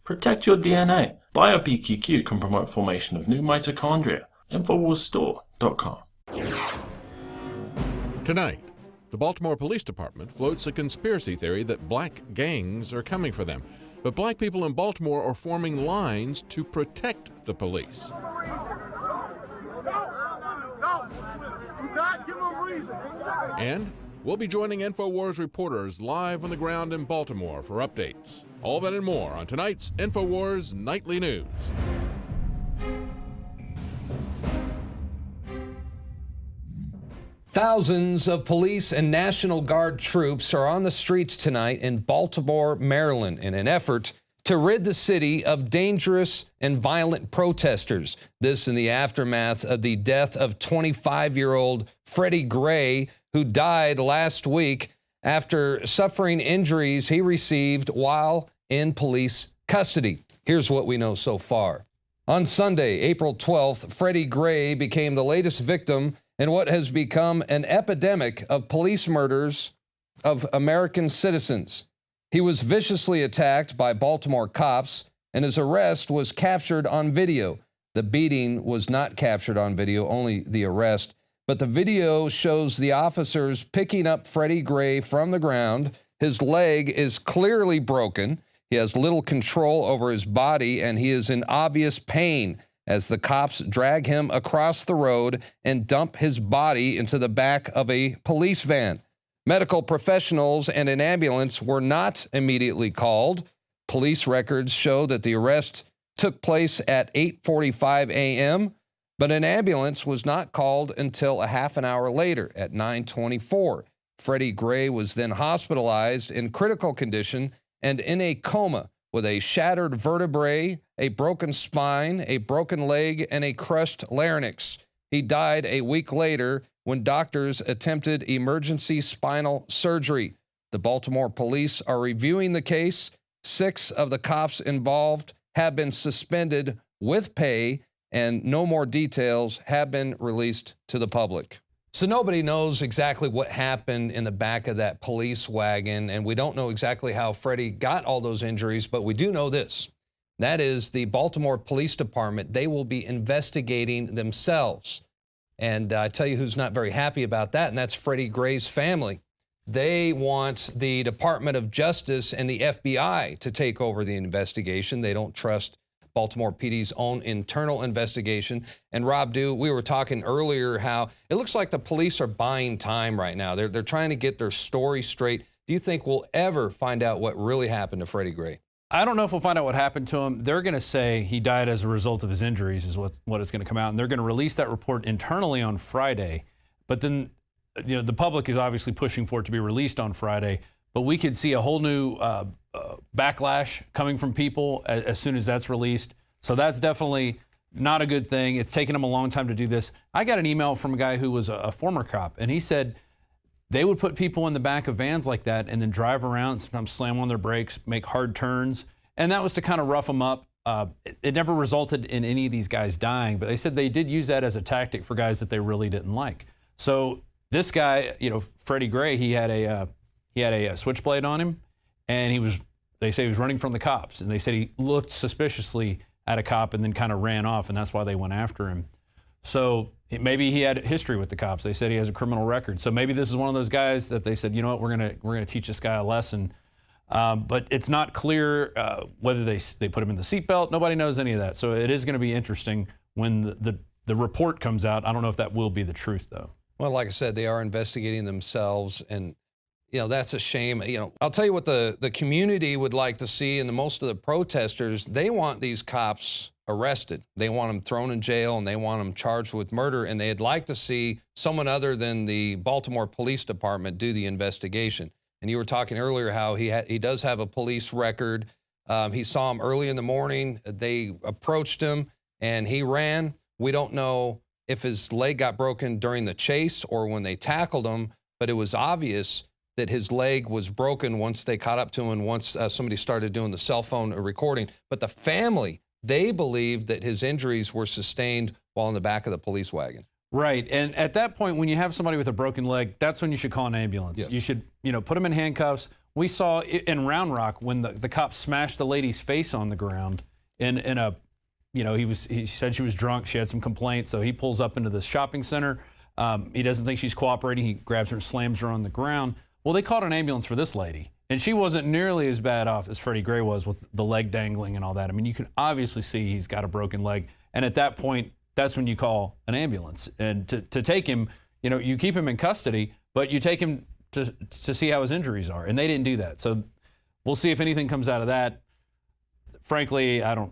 Protect your DNA. BioPQQ can promote formation of new mitochondria. Infowarsstore.com. Tonight, the Baltimore Police Department floats a conspiracy theory that black gangs are coming for them. But black people in Baltimore are forming lines to protect the police. And we'll be joining Infowars reporters live on the ground in Baltimore for updates. All that and more on tonight's Infowars Nightly News. Thousands of police and National Guard troops are on the streets tonight in Baltimore, Maryland, in an effort to rid the city of dangerous and violent protesters. This in the aftermath of the death of 25-year-old Freddie Gray, who died last week after suffering injuries he received while in police custody. Here's what we know so far. On Sunday, April 12th, Freddie Gray became the latest victim in what has become an epidemic of police murders of American citizens. He was viciously attacked by Baltimore cops, and his arrest was captured on video. The beating was not captured on video, only the arrest. But the video shows the officers picking up Freddie Gray from the ground. His leg is clearly broken. He has little control over his body, and he is in obvious pain as the cops drag him across the road and dump his body into the back of a police van. Medical professionals and an ambulance were not immediately called. Police records show that the arrest took place at 8:45 a.m., but an ambulance was not called until a half an hour later at 9:24. Freddie Gray was then hospitalized in critical condition and in a coma with a shattered vertebrae, a broken spine, a broken leg, and a crushed larynx. He died a week later when doctors attempted emergency spinal surgery. The Baltimore police are reviewing the case. 6 of the cops involved have been suspended with pay, and no more details have been released to the public. So nobody knows exactly what happened in the back of that police wagon, and we don't know exactly how Freddie got all those injuries, but we do know this. That is, the Baltimore Police Department, they will be investigating themselves. And I tell you who's not very happy about that, and that's Freddie Gray's family. They want the Department of Justice and the FBI to take over the investigation. They don't trust Baltimore PD's own internal investigation. And Rob Dew, we were talking earlier how it looks like the police are buying time right now. They're trying to get their story straight. Do you think we'll ever find out what really happened to Freddie Gray? I don't know if we'll find out what happened to him. They're going to say he died as a result of his injuries is what is going to come out. And they're going to release that report internally on Friday. But then, you know, the public is obviously pushing for it to be released on Friday. But we could see a whole new backlash coming from people as soon as that's released. So that's definitely not a good thing. It's taken them a long time to do this. I got an email from a guy who was a former cop, and he said they would put people in the back of vans like that and then drive around, sometimes slam on their brakes, make hard turns. And that was to kind of rough them up. It never resulted in any of these guys dying, but they said they did use that as a tactic for guys that they really didn't like. So this guy, you know, Freddie Gray, he had a switchblade on him, and they say he was running from the cops, and they said he looked suspiciously at a cop and then kind of ran off, and that's why they went after him. So maybe he had history with the cops. They said he has a criminal record. So maybe this is one of those guys that they said, you know what, we're gonna teach this guy a lesson. But it's not clear whether they put him in the seatbelt. Nobody knows any of that. So it is going to be interesting when the report comes out. I don't know if that will be the truth, though. Well, like I said, they are investigating themselves, and you know, that's a shame. You know, I'll tell you what the community would like to see, and most of the protesters, they want these cops arrested. They want them thrown in jail, and they want them charged with murder, and they'd like to see someone other than the Baltimore Police Department do the investigation. And you were talking earlier how he does have a police record. He saw him early in the morning. They approached him, and he ran. We don't know if his leg got broken during the chase or when they tackled him, but it was obvious that his leg was broken once they caught up to him and once somebody started doing the cell phone recording. But the family, they believed that his injuries were sustained while in the back of the police wagon. Right, and at that point, when you have somebody with a broken leg, that's when you should call an ambulance. Yes. You should, put them in handcuffs, We saw in Round Rock when the cops smashed the lady's face on the ground in a, you know, he said she was drunk. She had some complaints, so he pulls up into the shopping center. He doesn't think she's cooperating. He grabs her and slams her on the ground. Well, they called an ambulance for this lady, and she wasn't nearly as bad off as Freddie Gray was with the leg dangling and all that. I mean, you can obviously see he's got a broken leg, and at that point, that's when you call an ambulance. And to take him, you know, you keep him in custody, but you take him to see how his injuries are, and they didn't do that. So we'll see if anything comes out of that. Frankly, I don't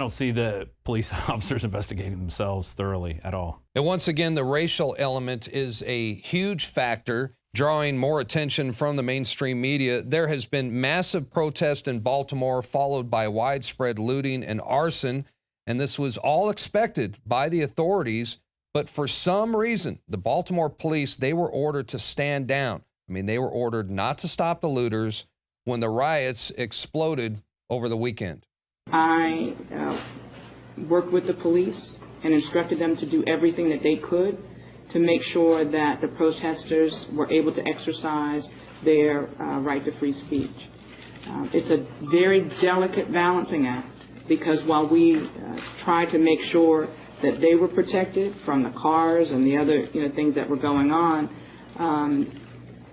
see the police officers investigating themselves thoroughly at all. And once again, the racial element is a huge factor, drawing more attention from the mainstream media. There has been massive protest in Baltimore, followed by widespread looting and arson, and this was all expected by the authorities. But for some reason, the Baltimore police, they were ordered to stand down. I mean, they were ordered not to stop the looters when the riots exploded over the weekend. I worked with the police and instructed them to do everything that they could to make sure that the protesters were able to exercise their right to free speech. It's a very delicate balancing act, because while we tried to make sure that they were protected from the cars and the other things that were going on,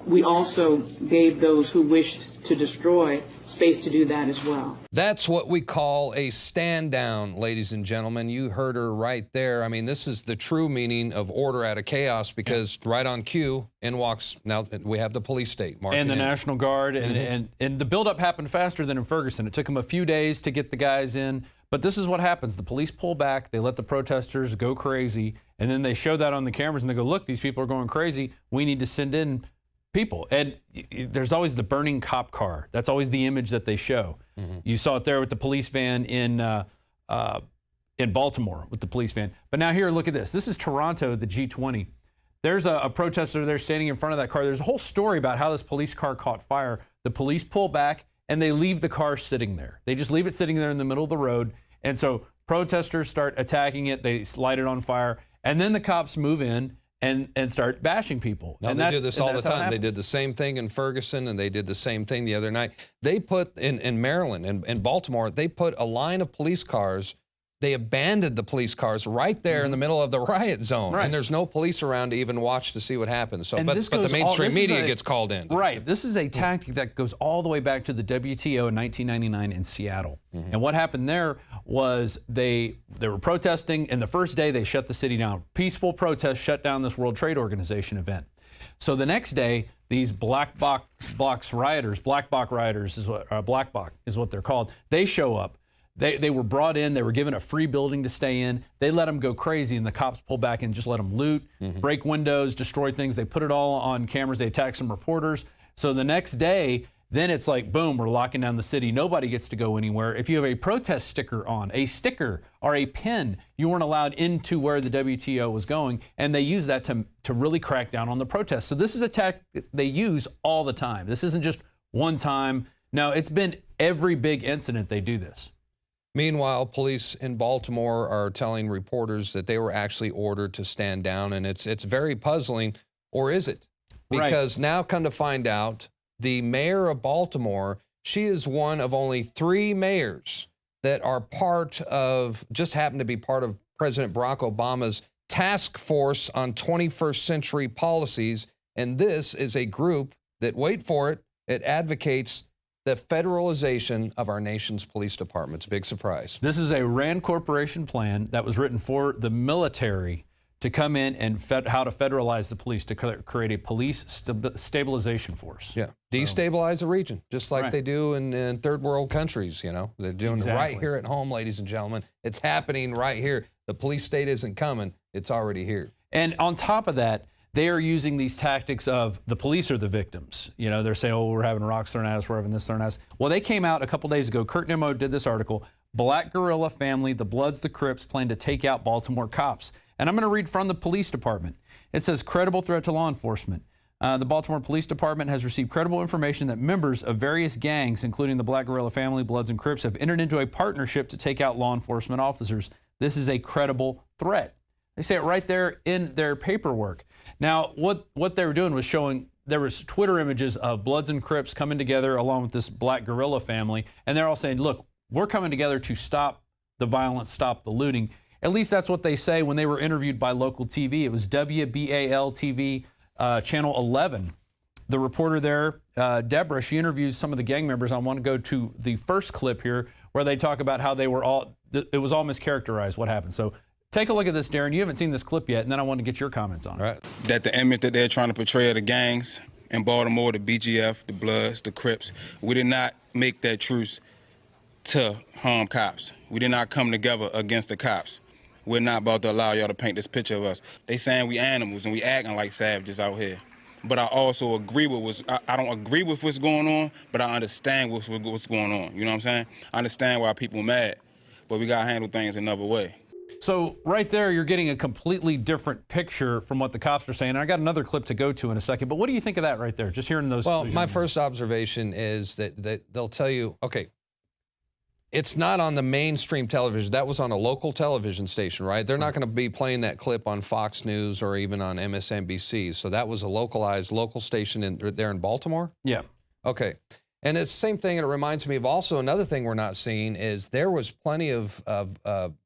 we also gave those who wished to destroy space to do that as well. That's what we call a stand down, ladies and gentlemen. You heard her right there. I mean, this is the true meaning of order out of chaos, because right on cue, in walks, now we have the police state marching and the in. National Guard, and the buildup happened faster than in Ferguson. It took them a few days to get the guys in, but this is what happens. The police pull back, they let the protesters go crazy, and then they show that on the cameras and they go, look, these people are going crazy. We need to send in people. And there's always the burning cop car. That's always the image that they show. You saw it there with the police van in Baltimore with the police van. But now here, look at this. This is Toronto, the G20. There's a protester there standing in front of that car. There's a whole story about how this police car caught fire. The police pull back and they leave the car sitting there. They just leave it sitting there in the middle of the road. And so protesters start attacking it. They light it on fire. And then the cops move in and start bashing people. No, and they do this all the time. They did the same thing in Ferguson, and they did the same thing the other night. They put, in Maryland and in Baltimore, they put a line of police cars. They abandoned the police cars right there in the middle of the riot zone. Right. And there's no police around to even watch to see what happens. So, And but this the goes mainstream media gets called in. Right. This is a tactic that goes all the way back to the WTO in 1999 in Seattle. And what happened there was they were protesting, and the first day they shut the city down. Peaceful protest shut down this World Trade Organization event. So the next day, these black box rioters is what they're called. They show up. They were brought in. They were given a free building to stay in. They let them go crazy, and the cops pull back and just let them loot, break windows, destroy things. They put it all on cameras. They attack some reporters. So the next day, then it's like, boom, we're locking down the city. Nobody gets to go anywhere. If you have a protest sticker on, a sticker or a pin, you weren't allowed into where the WTO was going, and they use that to really crack down on the protests. So this is a tactic they use all the time. This isn't just one time. No, it's been every big incident they do this. Meanwhile, police in Baltimore are telling reporters that they were actually ordered to stand down, and it's very puzzling, or is it? Because now come to find out, the mayor of Baltimore, she is one of only 3 mayors that are just happen to be part of President Barack Obama's task force on 21st century policies, and this is a group that, wait for it, it advocates the federalization of our nation's police departments. Big surprise. This is a RAND Corporation plan that was written for the military to come in and how to federalize the police, to create a police stabilization force. Yeah, destabilize the region, just like they do in third world countries. You know, they're doing it right here at home, ladies and gentlemen. It's happening right here. The police state isn't coming. It's already here. And on top of that, they are using these tactics of the police are the victims. You know, they're saying, oh, we're having rocks thrown at us, we're having this thrown at us. Well, they came out a couple days ago. Kurt Nimmo did this article, Black Guerrilla Family, the Bloods, the Crips plan to take out Baltimore cops. And I'm going to read from the police department. It says, credible threat to law enforcement. The Baltimore Police Department has received credible information that members of various gangs, including the Black Guerrilla Family, Bloods, and Crips, have entered into a partnership to take out law enforcement officers. This is a credible threat. They say it right there in their paperwork. Now, what they were doing was showing there was Twitter images of Bloods and Crips coming together along with this black guerrilla family, and they're all saying, look, we're coming together to stop the violence, stop the looting. At least that's what they say when they were interviewed by local TV. It was WBAL TV, Channel 11. The reporter there, Deborah, she interviews some of the gang members. I want to go to the first clip here where they talk about how they were all, it was all mischaracterized, what happened. So take a look at this, Darren. You haven't seen this clip yet, and then I want to get your comments on it. Right. That the image that they're trying to portray of the gangs in Baltimore, the BGF, the Bloods, the Crips, we did not make that truce to harm cops. We did not come together against the cops. We're not about to allow y'all to paint this picture of us. They saying we animals and we acting like savages out here. But I also agree with I don't agree with what's going on, but I understand what's going on. You know what I'm saying? I understand why people mad, but we gotta handle things another way. So right there, you're getting a completely different picture from what the cops are saying. And I got another clip to go to in a second, but what do you think of that right there? Just hearing those. Well, my first observation is that they'll tell you, okay, it's not on the mainstream television. That was on a local television station, right? They're not going to be playing that clip on Fox News or even on MSNBC. So that was a localized local station there in Baltimore? Yeah. Okay. And it's the same thing, and it reminds me of also another thing we're not seeing is there was plenty of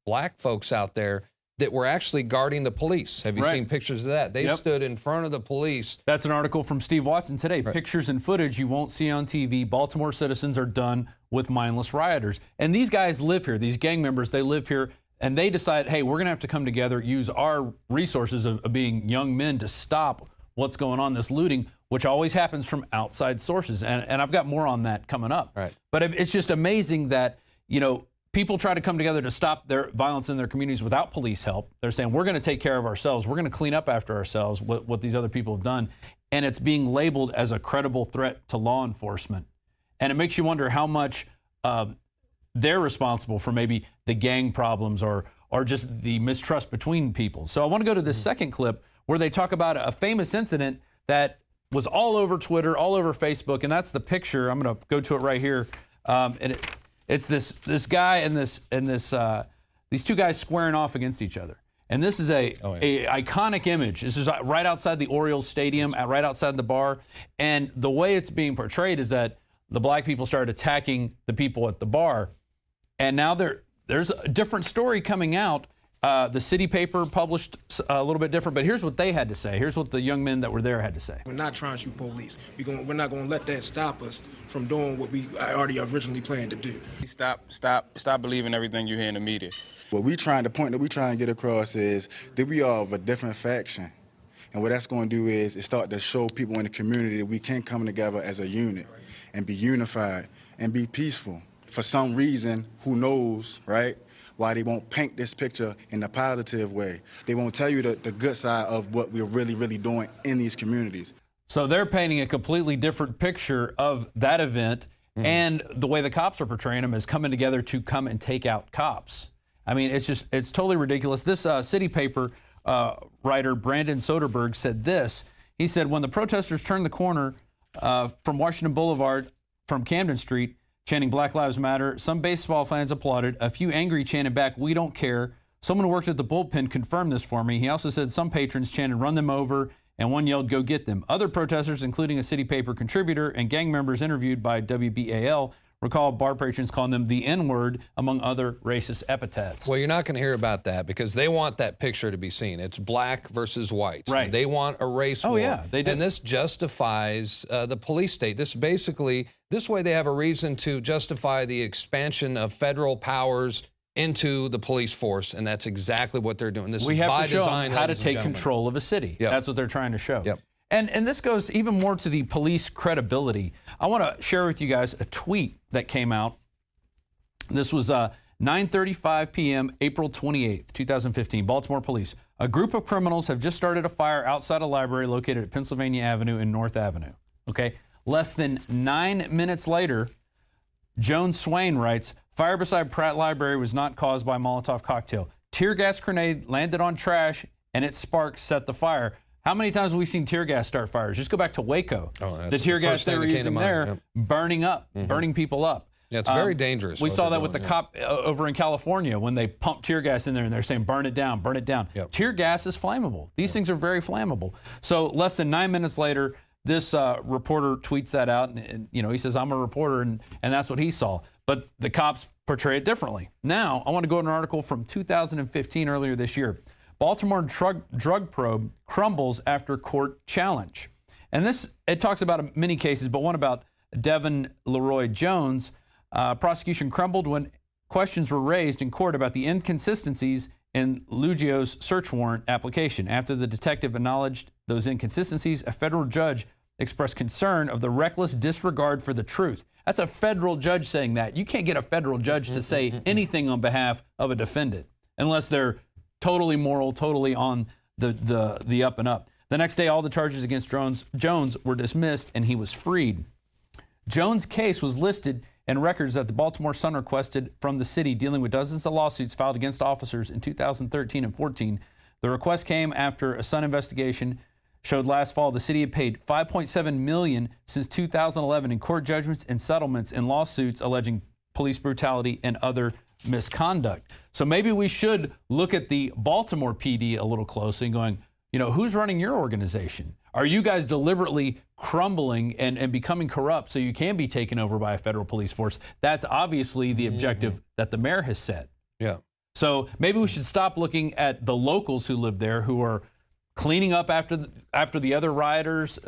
black folks out there that were actually guarding the police. Have you seen pictures of that? They stood in front of the police. That's an article from Steve Watson today. Right. Pictures and footage you won't see on TV. Baltimore citizens are done with mindless rioters. And these guys live here. These gang members, they live here. And they decide, hey, we're going to have to come together, use our resources of being young men to stop what's going on, this looting, which always happens from outside sources. And I've got more on that coming up. Right. But it's just amazing that, you know, people try to come together to stop their violence in their communities without police help. They're saying, we're going to take care of ourselves. We're going to clean up after ourselves, what these other people have done. And it's being labeled as a credible threat to law enforcement. And it makes you wonder how much they're responsible for maybe the gang problems or just the mistrust between people. So I want to go to this second clip where they talk about a famous incident that was all over Twitter, all over Facebook, and that's the picture. I'm going to go to it right here. It's this guy and these two guys squaring off against each other. And this is a iconic image. This is right outside the Orioles Stadium, right outside the bar. And the way it's being portrayed is that the black people started attacking the people at the bar. And now there's a different story coming out. The city paper published a little bit different, but here's what they had to say. Here's what the young men that were there had to say. We're not trying to shoot police. We're not going to let that stop us from doing what we already originally planned to do. Stop believing everything you hear in the media. The point that we try and get across is that we are of a different faction. And what that's going to do is start to show people in the community that we can come together as a unit and be unified and be peaceful. For some reason, who knows, right? Why they won't paint this picture in a positive way. They won't tell you the good side of what we're really, really doing in these communities. So they're painting a completely different picture of that event, and the way the cops are portraying them is coming together to come and take out cops. I mean, it's totally ridiculous. This city paper writer, Brandon Soderberg, said this. He said, when the protesters turned the corner from Washington Boulevard from Camden Street, chanting Black Lives Matter, some baseball fans applauded. A few angry chanted back, we don't care. Someone who worked at the bullpen confirmed this for me. He also said some patrons chanted, run them over, and one yelled, go get them. Other protesters, including a city paper contributor and gang members interviewed by WBAL, recall bar patrons calling them the N-word, among other racist epithets. Well, you're not going to hear about that because they want that picture to be seen. It's black versus white. Right. They want a race war. Yeah, they do. And this justifies the police state. This way they have a reason to justify the expansion of federal powers into the police force, and that's exactly what they're doing. This we is have by to show design, them how to ladies and take gentlemen. control of a city. Yep. That's what they're trying to show. Yep. And this goes even more to the police credibility. I want to share with you guys a tweet that came out. This was 9:35 p.m., April 28th, 2015. Baltimore police. A group of criminals have just started a fire outside a library located at Pennsylvania Avenue and North Avenue. Okay. Less than 9 minutes later, Joan Swain writes, fire beside Pratt Library was not caused by a Molotov cocktail. Tear gas grenade landed on trash and its spark set the fire. How many times have we seen tear gas start fires? Just go back to Waco. The tear gas they were using there, burning up, burning people up. Yeah, it's very dangerous. We saw that with the cop over in California when they pumped tear gas in there and they're saying, burn it down, burn it down. Yep. Tear gas is flammable. These things are very flammable. So less than 9 minutes later, this reporter tweets that out, and he says, I'm a reporter, and that's what he saw. But the cops portray it differently. Now, I want to go to an article from 2015, earlier this year. Baltimore drug probe crumbles after court challenge. And it talks about many cases, but one about Devin Leroy Jones. Prosecution crumbled when questions were raised in court about the inconsistencies in Lugio's search warrant application. After the detective acknowledged those inconsistencies, a federal judge expressed concern of the reckless disregard for the truth. That's a federal judge saying that. You can't get a federal judge to say anything on behalf of a defendant unless they're totally moral, totally on the up and up. The next day, all the charges against Jones were dismissed, and he was freed. Jones' case was listed in records that the Baltimore Sun requested from the city, dealing with dozens of lawsuits filed against officers in 2013 and 14. The request came after a Sun investigation showed last fall the city had paid $5.7 million since 2011 in court judgments and settlements in lawsuits alleging police brutality and other misconduct. So maybe we should look at the Baltimore PD a little closely and going, who's running your organization? Are you guys deliberately crumbling and becoming corrupt so you can be taken over by a federal police force? That's obviously the objective that the mayor has set. Yeah. So maybe we should stop looking at the locals who live there, who are cleaning up after the other rioters.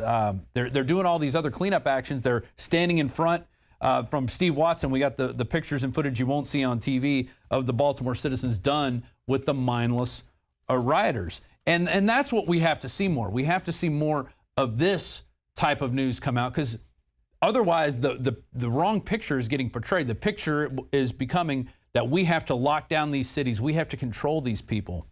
They're doing all these other cleanup actions. They're standing in front. From Steve Watson, we got the pictures and footage you won't see on TV of the Baltimore citizens done with the mindless rioters. And that's what we have to see more. We have to see more of this type of news come out, because otherwise the wrong picture is getting portrayed. The picture is becoming that we have to lock down these cities. We have to control these people.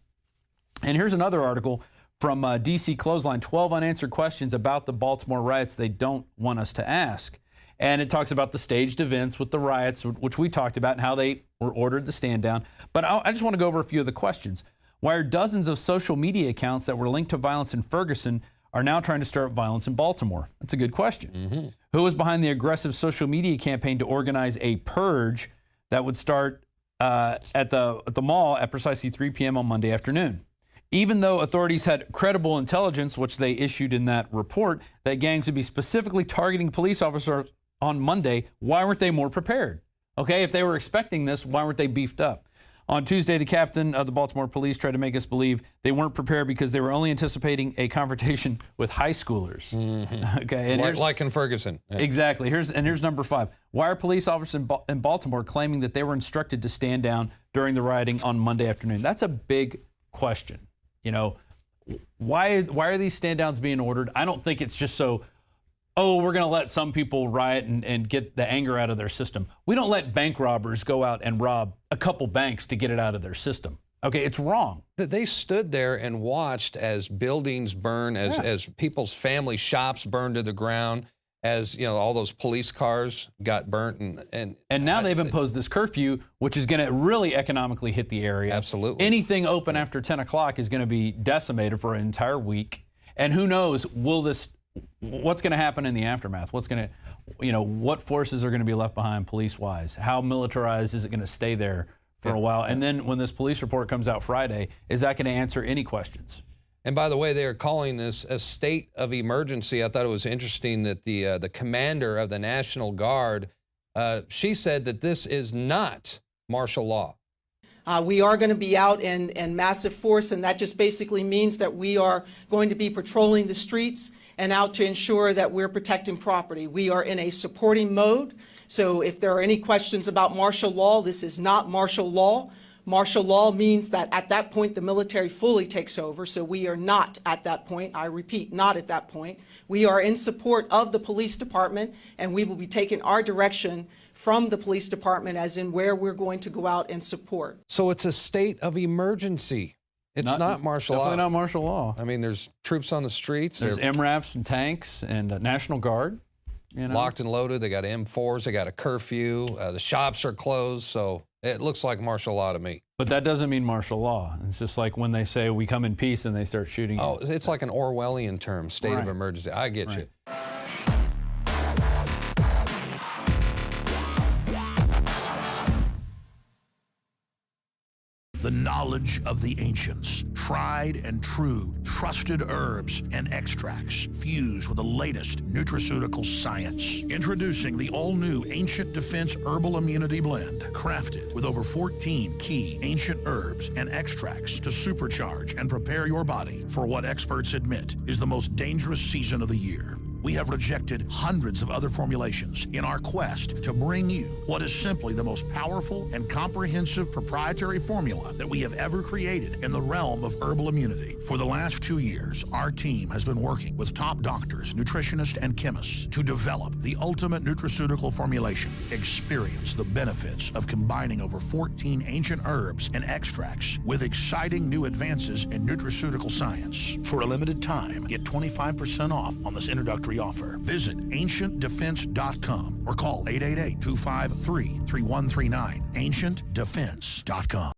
And here's another article from DC Clothesline, 12 unanswered questions about the Baltimore riots they don't want us to ask. And it talks about the staged events with the riots, which we talked about, and how they were ordered to stand down. But I just want to go over a few of the questions. Why are dozens of social media accounts that were linked to violence in Ferguson are now trying to stir up violence in Baltimore? That's a good question. Who was behind the aggressive social media campaign to organize a purge that would start at the mall at precisely 3 p.m. on Monday afternoon? Even though authorities had credible intelligence, which they issued in that report, that gangs would be specifically targeting police officers on Monday, why weren't they more prepared? Okay, if they were expecting this, why weren't they beefed up? On Tuesday, the captain of the Baltimore police tried to make us believe they weren't prepared because they were only anticipating a confrontation with high schoolers. Okay, and like in Ferguson. Yeah. Exactly. Here's number 5. Why are police officers in Baltimore claiming that they were instructed to stand down during the rioting on Monday afternoon? That's a big question. Why are these stand downs being ordered? I don't think it's just so, we're going to let some people riot and get the anger out of their system. We don't let bank robbers go out and rob a couple banks to get it out of their system. Okay, it's wrong. They stood there and watched as buildings burn, as people's family shops burned to the ground, as all those police cars got burnt, and now they've imposed this curfew, which is going to really economically hit the area. Absolutely. Anything open after 10 o'clock is going to be decimated for an entire week. And who knows, what's going to happen in the aftermath? What forces are going to be left behind police-wise? How militarized is it going to stay there for a while? And then when this police report comes out Friday, is that going to answer any questions? And by the way, they are calling this a state of emergency. I thought it was interesting that the commander of the National Guard, she said that this is not martial law. We are going to be out in massive force, and that just basically means that we are going to be patrolling the streets and out to ensure that we're protecting property. We are in a supporting mode. So if there are any questions about martial law, this is not martial law. Martial law means that at that point the military fully takes over, so we are not at that point. I repeat, not at that point. We are in support of the police department, and we will be taking our direction from the police department as in where we're going to go out and support. So it's a state of emergency. It's not martial law. Definitely not martial law. I mean, there's troops on the streets. There's MRAPs and tanks and National Guard. Locked and loaded. They got M4s. They got a curfew. The shops are closed. So it looks like martial law to me. But that doesn't mean martial law. It's just like when they say we come in peace and they start shooting. Oh, it's like an Orwellian term, state of emergency. I get you. the knowledge of the ancients, tried and true, trusted herbs and extracts fused with the latest nutraceutical science. Introducing the all-new Ancient Defense Herbal Immunity Blend, crafted with over 14 key ancient herbs and extracts to supercharge and prepare your body for what experts admit is the most dangerous season of the year. We have rejected hundreds of other formulations in our quest to bring you what is simply the most powerful and comprehensive proprietary formula that we have ever created in the realm of herbal immunity. For the last 2 years, our team has been working with top doctors, nutritionists, and chemists to develop the ultimate nutraceutical formulation. Experience the benefits of combining over 14 ancient herbs and extracts with exciting new advances in nutraceutical science. For a limited time, get 25% off on this introductory offer. Visit ancientdefense.com or call 888-253-3139. ancientdefense.com.